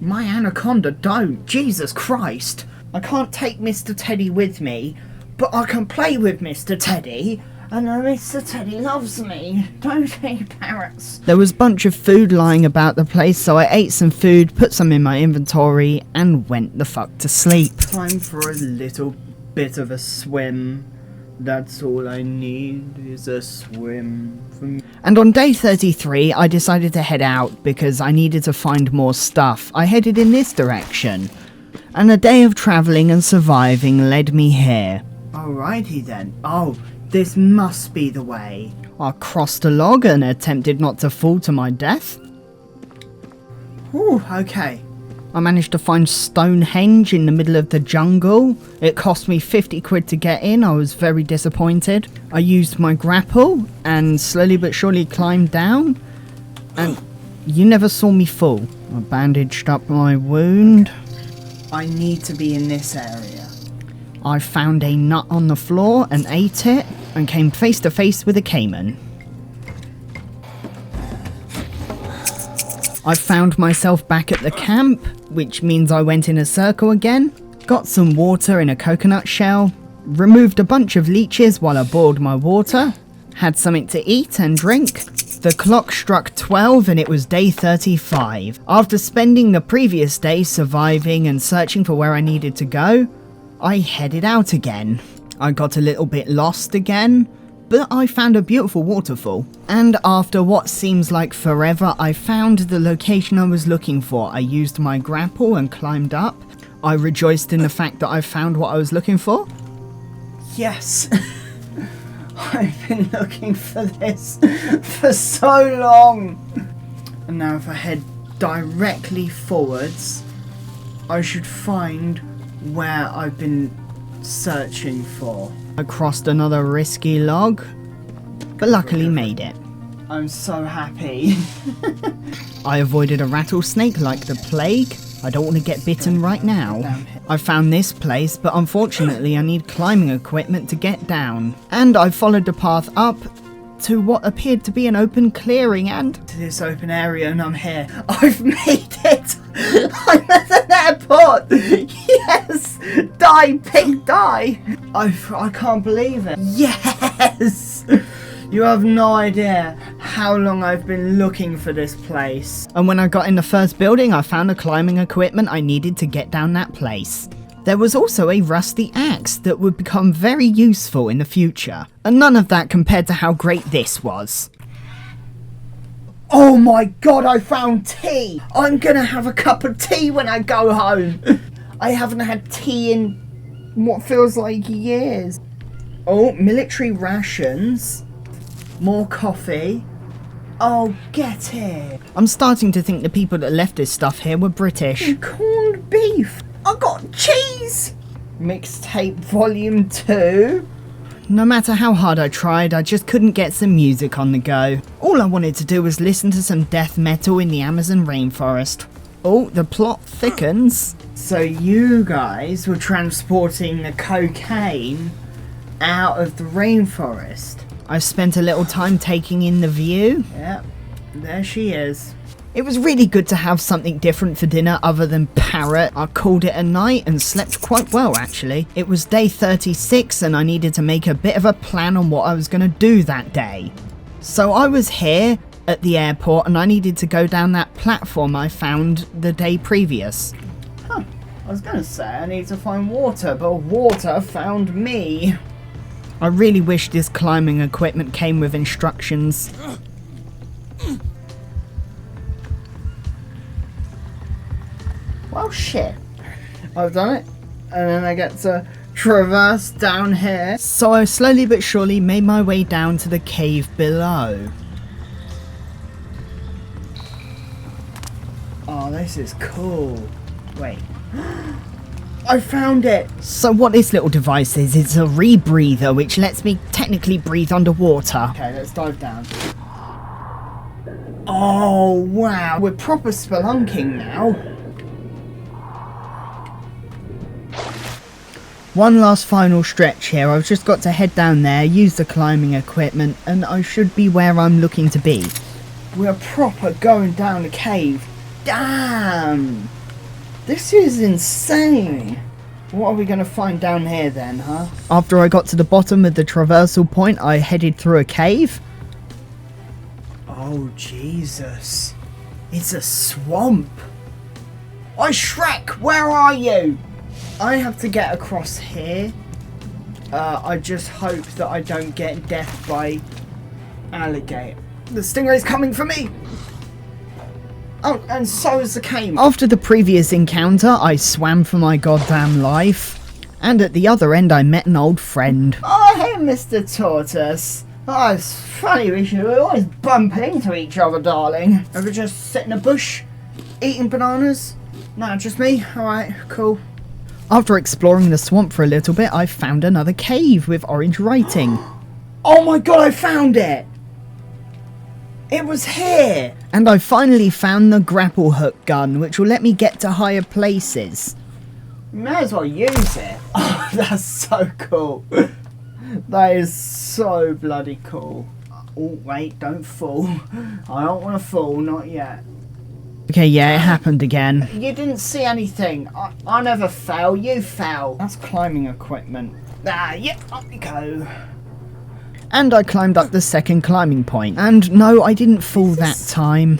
my anaconda don't. Jesus Christ. I can't take Mr. Teddy with me, but I can play with Mr. Teddy. And Mr. Teddy loves me, don't he, parrots? There was a bunch of food lying about the place, so I ate some food, put some in my inventory, and went the fuck to sleep. Time for a little bit of a swim. That's all I need is a swim. And on day 33, I decided to head out because I needed to find more stuff. I headed in this direction. And a day of travelling and surviving led me here. Alrighty then. Oh, this must be the way. I crossed a log and attempted not to fall to my death. Ooh, okay. I managed to find Stonehenge in the middle of the jungle. It cost me 50 quid to get in. I was very disappointed. I used my grapple and slowly but surely climbed down. And you never saw me fall. I bandaged up my wound. I need to be in this area. I found a nut on the floor and ate it, and came face to face with a caiman. I found myself back at the camp, which means I went in a circle again, got some water in a coconut shell, removed a bunch of leeches while I boiled my water, had something to eat and drink. The clock struck 12 and it was day 35. After spending the previous day surviving and searching for where I needed to go, I headed out again. I got a little bit lost again, but I found a beautiful waterfall. And after what seems like forever, I found the location I was looking for. I used my grapple and climbed up. I rejoiced in the fact that I found what I was looking for. Yes! I've been looking for this for so long! And now if I head directly forwards, I should find where I've been searching for. I crossed another risky log, but luckily made it. I'm so happy. I avoided a rattlesnake like the plague. I don't want to get bitten right now. I found this place, but unfortunately I need climbing equipment to get down. And I followed the path up to what appeared to be an open clearing and... to this open area, and I'm here. I've made it! I'm at an airport! Yes! Die, pig, die! I can't believe it. Yes! You have no idea how long I've been looking for this place. And when I got in the first building, I found the climbing equipment I needed to get down that place. There was also a rusty axe that would become very useful in the future. And none of that compared to how great this was. Oh my god, I found tea! I'm gonna have a cup of tea when I go home! I haven't had tea in what feels like years. Oh, military rations. More coffee. Oh, get it! I'm starting to think the people that left this stuff here were British. And corned beef! I got cheese! Mixtape volume 2. No matter how hard I tried, I just couldn't get some music on the go. All I wanted to do was listen to some death metal in the Amazon rainforest. Oh, the plot thickens. So you guys were transporting the cocaine out of the rainforest. I spent a little time taking in the view. Yep, there she is. It was really good to have something different for dinner other than parrot. I called it a night and slept quite well, actually. It was day 36 and I needed to make a bit of a plan on what I was going to do that day. So I was here at the airport and I needed to go down that platform I found the day previous. Huh, I was going to say I need to find water, but water found me. I really wish this climbing equipment came with instructions. Well, shit. I've done it. And then I get to traverse down here. So I slowly but surely made my way down to the cave below. Oh, this is cool. Wait. I found it! So what this little device is, it's a rebreather which lets me technically breathe underwater. Okay, let's dive down. Oh, wow. We're proper spelunking now. One last final stretch here. I've just got to head down there, use the climbing equipment, and I should be where I'm looking to be. We're proper going down the cave. Damn! This is insane. What are we going to find down here then, huh? After I got to the bottom of the traversal point, I headed through a cave. Oh, Jesus. It's a swamp. Oi, Shrek, where are you? I have to get across here. I just hope that I don't get death by alligator. The stingray's coming for me! Oh, and so is the cave. After the previous encounter, I swam for my goddamn life. And at the other end, I met an old friend. Oh, hey, Mr. Tortoise. Oh, it's funny we should always bump into each other, darling. Ever just sit in a bush, eating bananas? No, just me? Alright, cool. After exploring the swamp for a little bit, I found another cave with orange writing. Oh my god, I found it! It was here! And I finally found the grapple hook gun, which will let me get to higher places. May as well use it. Oh, that's so cool. That is so bloody cool. Oh, wait, don't fall. I don't want to fall, not yet. Okay, yeah, it happened again. You didn't see anything. I never fell, you fell. That's climbing equipment. Ah, yep, up we go. And I climbed up the second climbing point. And no, I didn't fall that time.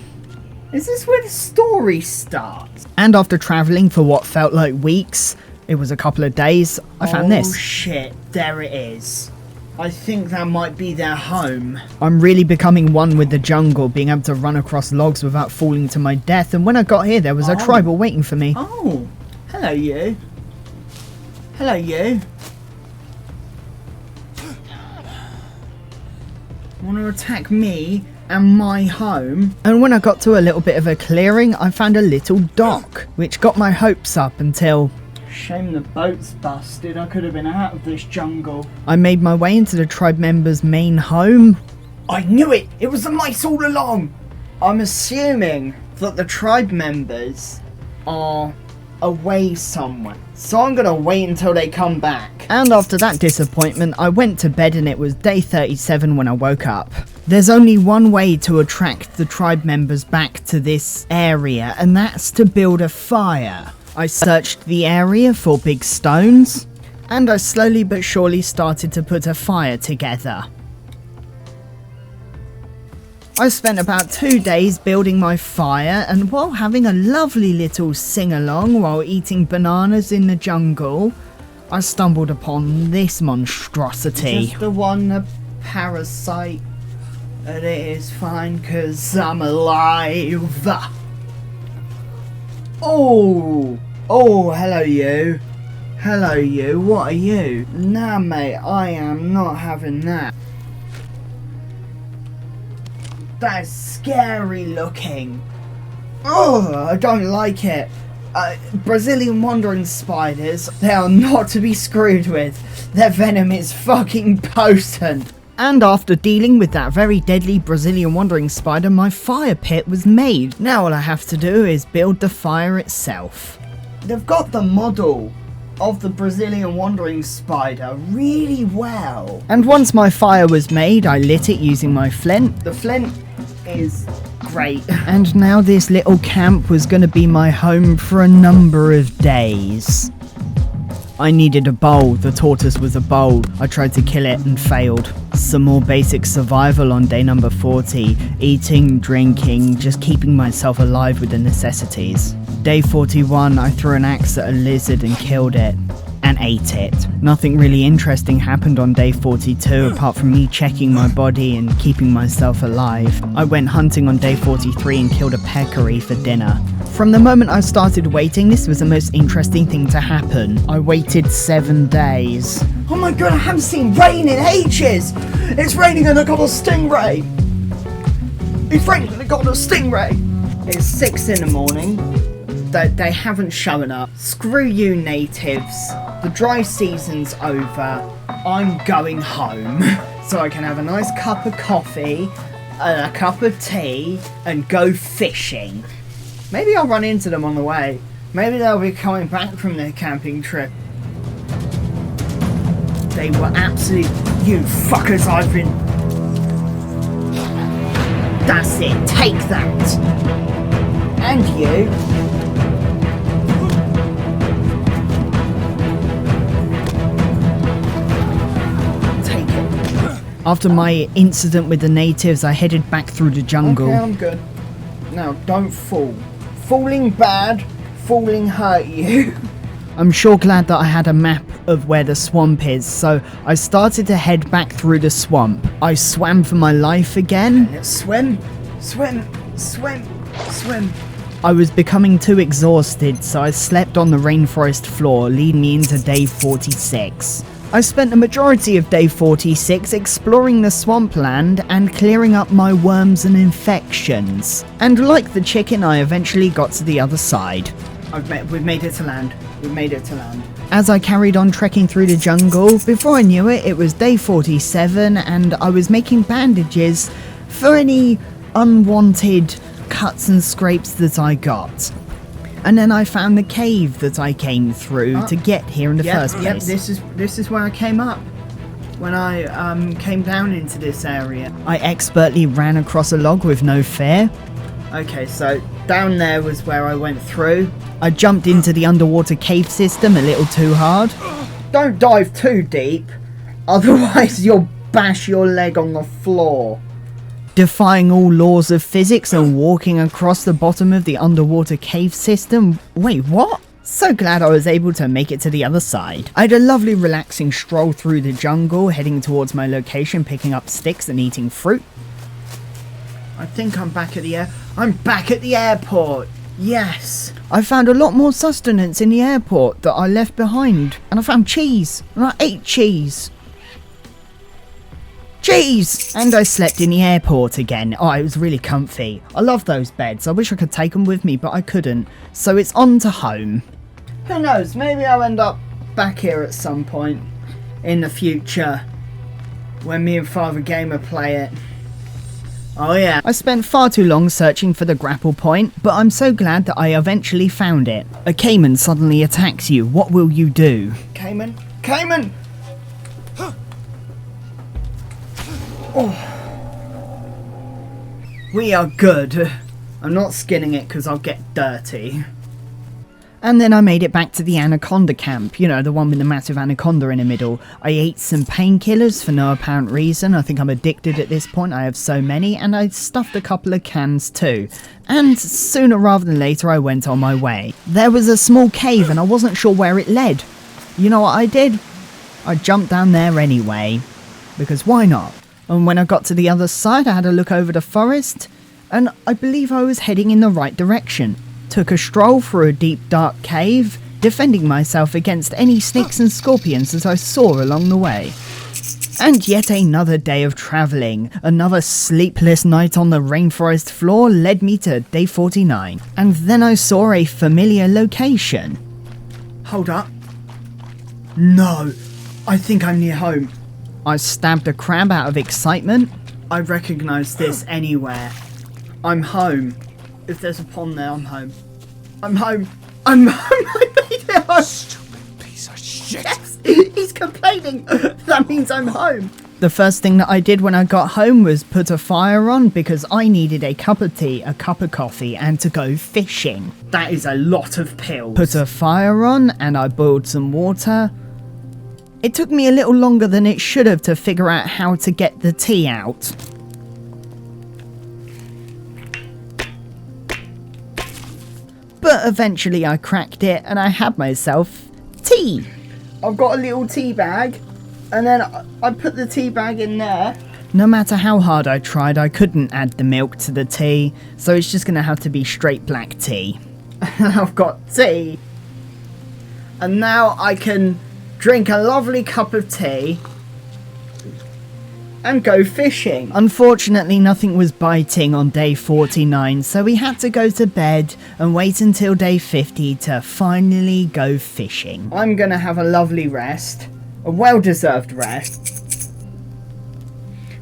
Is this where the story starts? And after travelling for what felt like weeks, it was a couple of days, I found this. Oh shit, there it is. I think that might be their home. I'm really becoming one with the jungle, being able to run across logs without falling to my death, and when I got here there was a tribal waiting for me. Oh, hello you. Hello you. Want to attack me and my home? And when I got to a little bit of a clearing, I found a little dock, which got my hopes up until... Shame the boat's busted. I could have been out of this jungle. I made my way into the tribe members' main home. I knew it! It was the mice all along! I'm assuming that the tribe members are away somewhere. So I'm gonna wait until they come back. And after that disappointment, I went to bed and it was day 37 when I woke up. There's only one way to attract the tribe members back to this area, and that's to build a fire. I searched the area for big stones, and I slowly but surely started to put a fire together. I spent about 2 days building my fire, and while having a lovely little sing-along while eating bananas in the jungle, I stumbled upon this monstrosity. Just the one, a parasite, but it is fine because I'm alive. Oh! Oh, hello you. Hello you, what are you? Nah mate, I am not having that. That is scary looking. Oh, I don't like it. Brazilian wandering spiders, they are not to be screwed with. Their venom is fucking potent. And after dealing with that very deadly Brazilian wandering spider, my fire pit was made. Now all I have to do is build the fire itself. They've got the model of the Brazilian wandering spider really well. And once my fire was made, I lit it using my flint. The flint is great. And now this little camp was going to be my home for a number of days. I needed a bowl. The tortoise was a bowl. I tried to kill it and failed. Some more basic survival on day number 40. Eating, drinking, just keeping myself alive with the necessities. Day 41, I threw an axe at a lizard and killed it. And ate it. Nothing really interesting happened on day 42 apart from me checking my body and keeping myself alive. I went hunting on day 43 and killed a peccary for dinner. From the moment I started waiting, this was the most interesting thing to happen. I waited 7 days. Oh my god, I haven't seen rain in ages! It's raining and I got a stingray! It's raining and I got a stingray! It's 6 in the morning. They haven't shown up. Screw you, natives. The dry season's over. I'm going home. So I can have a nice cup of coffee and a cup of tea and go fishing. Maybe I'll run into them on the way. Maybe they'll be coming back from their camping trip. They were absolute... You fuckers, I've been... That's it, take that! And you... After my incident with the natives, I headed back through the jungle. Okay, I'm good. Now, don't fall. Falling bad, falling hurt you. I'm sure glad that I had a map of where the swamp is, so I started to head back through the swamp. I swam for my life again. Swim, swim, swim, swim. I was becoming too exhausted, so I slept on the rainforest floor, leading me into day 46. I spent the majority of day 46 exploring the swampland and clearing up my worms and infections. And like the chicken, I eventually got to the other side. We've made it to land. We've made it to land. As I carried on trekking through the jungle, before I knew it, it was day 47 and I was making bandages for any unwanted cuts and scrapes that I got. And then I found the cave that I came through to get here in the first place. This is where I came up. When I came down into this area. I expertly ran across a log with no fear. Okay, so down there was where I went through. I jumped into the underwater cave system a little too hard. Don't dive too deep, otherwise you'll bash your leg on the floor. Defying all laws of physics and walking across the bottom of the underwater cave system. Wait, what? So glad I was able to make it to the other side. I had a lovely relaxing stroll through the jungle, heading towards my location, picking up sticks and eating fruit. I think I'm back at the I'm back at the airport! Yes! I found a lot more sustenance in the airport that I left behind. And I found cheese. And I ate cheese. Cheese! And I slept in the airport again. Oh, it was really comfy. I love those beds. I wish I could take them with me, but I couldn't. So it's on to home. Who knows? Maybe I'll end up back here at some point in the future when me and Father Gamer play it. Oh yeah. I spent far too long searching for the grapple point, but I'm so glad that I eventually found it. A caiman suddenly attacks you. What will you do? Caiman? Caiman! Oh. We are good. I'm not skinning it because I'll get dirty. And then I made it back to the anaconda camp, you know, the one with the massive anaconda in the middle. I ate some painkillers for no apparent reason. I think I'm addicted at this point, I have so many, and I stuffed a couple of cans too. And sooner rather than later I went on my way. There was a small cave and I wasn't sure where it led. You know what I did? I jumped down there anyway, because why not? And when I got to the other side I had a look over the forest, and I believe I was heading in the right direction. Took a stroll through a deep dark cave, defending myself against any snakes and scorpions that I saw along the way. And yet another day of travelling, another sleepless night on the rainforest floor led me to day 49. And then I saw a familiar location. Hold up. No, I think I'm near home. I stabbed a crab out of excitement. I recognise this anywhere. I'm home. If there's a pond there, I'm home. I'm home. I'm home. I made it home. Stupid piece of shit. Yes, he's complaining. That means I'm home. The first thing that I did when I got home was put a fire on because I needed a cup of tea, a cup of coffee, and to go fishing. That is a lot of pills. Put a fire on and I boiled some water. It took me a little longer than it should have to figure out how to get the tea out. But eventually I cracked it and I had myself tea. I've got a little tea bag and then I put the tea bag in there. No matter how hard I tried, I couldn't add the milk to the tea, so it's just gonna have to be straight black tea. I've got tea. And now I can drink a lovely cup of tea and go fishing. Unfortunately, nothing was biting on day 49, so we had to go to bed and wait until day 50 to finally go fishing. I'm gonna have a lovely rest, a well-deserved rest.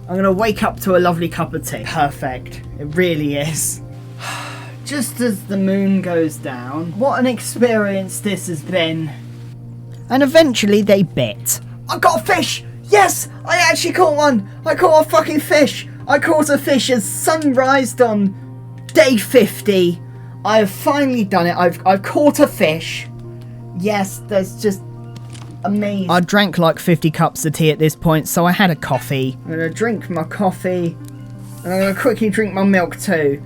I'm gonna wake up to a lovely cup of tea. Perfect, it really is. Just as the moon goes down, what an experience this has been. And eventually they bit. I got a fish! Yes! I actually caught one! I caught a fucking fish! I caught a fish as sunrise on day 50. I have finally done it. I've caught a fish. Yes, that's just amazing. I drank like 50 cups of tea at this point, so I had a coffee. I'm gonna drink my coffee. And I'm gonna quickly drink my milk too.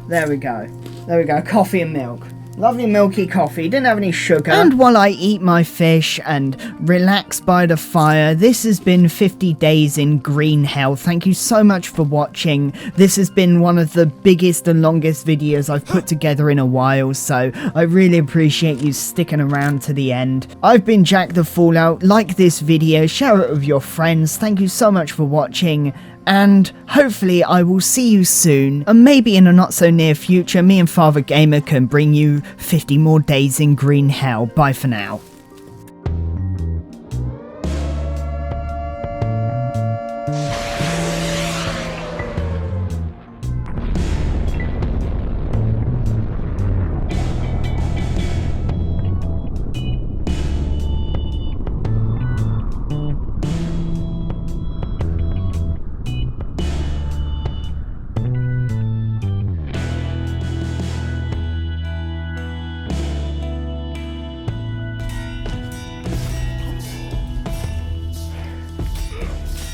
There we go. There we go. Coffee and milk. Lovely milky coffee, didn't have any sugar. And while I eat my fish and relax by the fire, this has been 50 days in green hell. Thank you so much for watching. This has been one of the biggest and longest videos I've put together in a while, so I really appreciate you sticking around to the end. I've been JackTheFallout. Like this video, share it with your friends. Thank you so much for watching. And hopefully I will see you soon, and maybe in a not so near future, me and Father Gamer can bring you 50 more days in green hell. Bye for now.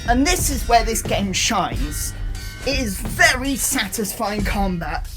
And this is where this game shines. It is very satisfying combat.